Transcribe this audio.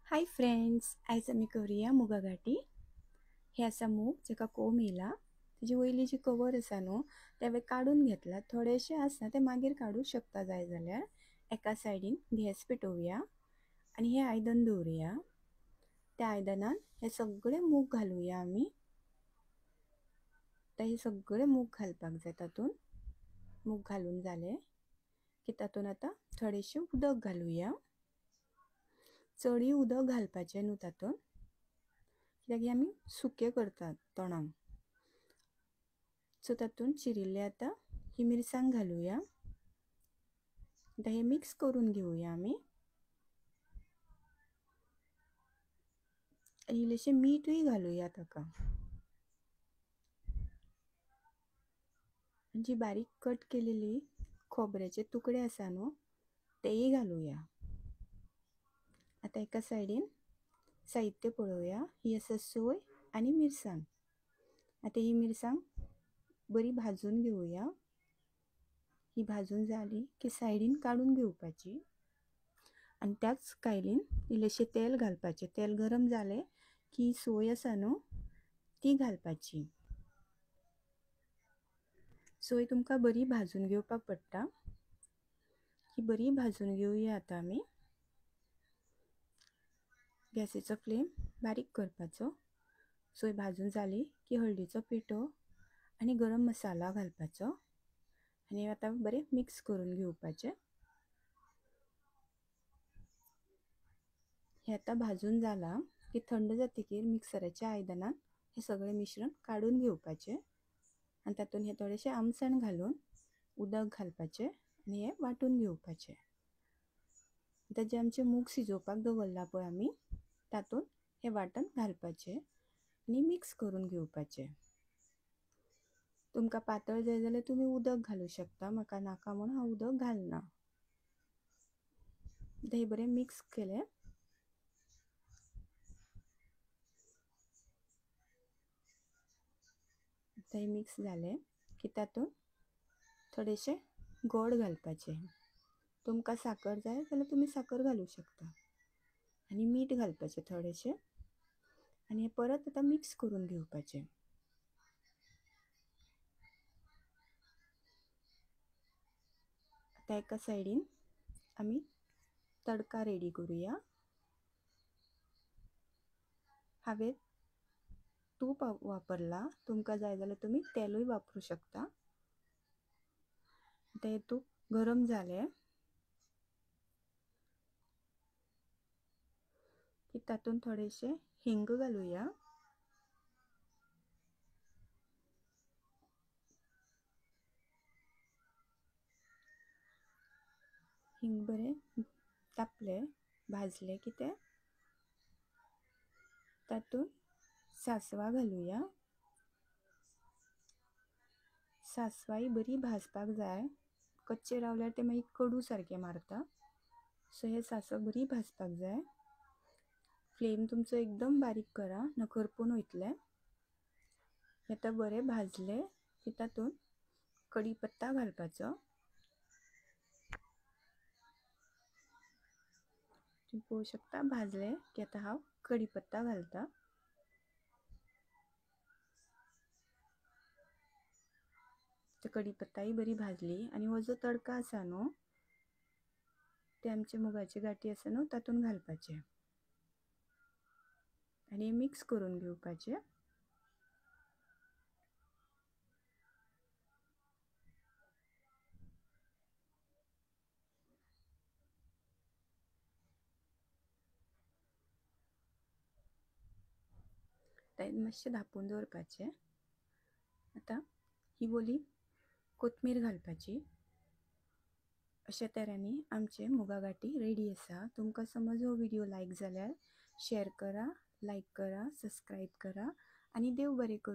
Hi friends, आयज आमी करूया मुगा गाठी. हे आसा मूग जेका कोंब येयला. तेजी वयली जी कवर आसा न्हू ते काढून घेतला. थोडेशे आसा ते मागीर काडूं शकता जाय जाल्यार. एका सायडीन गॅस पेटोवया आणि हे आयदन दवरुया. त्या आयदनान हे सगळे मूग घालुया आमी. हे सगळे मूग घालपाक जाय तातून. मूग घालून जाले की तातून आता थोडेशे उदक घालुया. चडय उदक घालपाचें न्हू तातून, कित्याक आमी सुके करतात तोणाक. सो तातून चिरिल्ले आता ही मिरसांग घालुया. आता हे मिक्स करून घेवया आमी. आणि इल्लेशें मीठूय घालुया ताका. जी बारीक कट केलेली खोबऱ्याचे तुकडे आसा न्हू तेय घालुया. आता एका सायडीन साहित्य पळोवया. ही आसा सोय आणि मिरसांग. आता ही मिरसांग बरी भाजून घेवया. ही भाजून जाली की सायडीन काडून घेवपाची आणि त्याच कायलीन इल्लेशें तेल घालपाचें. तेल गरम जाले की सोय आसा न्हू ती घालपाची. सोय तुमकां बरी भाजून घेवपाक पडटा. ही बरी भाजून घेवया आता आमी. गॅसीचो फ्लेम बारीक करपाचो. सोय भाजून जाली की हळदीचो पिठो आणि गरम मसाला घालपाचो आणि आता बरें मिक्स करून घेवपाचें. हे आता भाजून जाला की थंड जातकीर मिक्सराच्या आयदनान हे सगळे मिश्रण काडून घेवपाचें आणि तातून हे थोडेशे आमचण घालून उदक घालपाचें आणि हे वांटून घेवपाचें. आता जे आमचे मूग शिजोवपाक दवरला पळय आमी तातून हे वांटण घालपाचें आणि मिक्स करून घेवपाचें. तुमकां पातळ जाय जाल्यार तुमी उदक घालूं शकता. म्हाका नाका म्हूण हांव उदक घालना. हे बरें मिक्स केलें. आता हे मिक्स जालें की तातून थोडेशे गोड घालपाचें. तुमकां साखर जाय जाल्यार तुमी साखर घालूं शकता आणि मीठ घालपाचें थोडेशें आणि हे परत आता मिक्स करून घेवपाचें. आता एका सायडीन आमी तडका रेडी करूया. हांवें तूप वापरला. तुमकां जाय जाल्यार तुमी तेलूय वापरूं शकता. आता हे तूप गरम जालें की तातून थोडेशे हिंग घालुया. हिंग बरें तापले भाजले की ते तातून सासवां घालुया. सासवां बरी भाजपाक जाय. कच्चे रावल्यार ते मागीर कडू सारखे मारता. सो हे सासव बरी भाजपाक जाय. फ्लेम तुमचो एकदम बारीक करा ना करपून वयतले. हे आता बरें भाजले की तातून कढीपत्ता घालपाचो. तुम्ही पळोवू शकता भाजले की आता हांव कढीपत्ता घालता. कढीपत्ताय बरी भाजली आणि हो जो तडका आसा न्हू ते आमचे मुगाची गाठी आसा न्हू तातून घालपाचे आणि मिक्स करून घेवपाचे. मातशें धांपून दवरपाचें. आता ही वली कोथमीर घालपाची. अशा तऱ्यांनी आमचे मुगा गाठी रेडी आसा. तुमकां समज हो व्हिडिओ लायक जाल्यार शेअर करा, लायक करा, सबस्क्राईब करा आणि देव बरें करूं.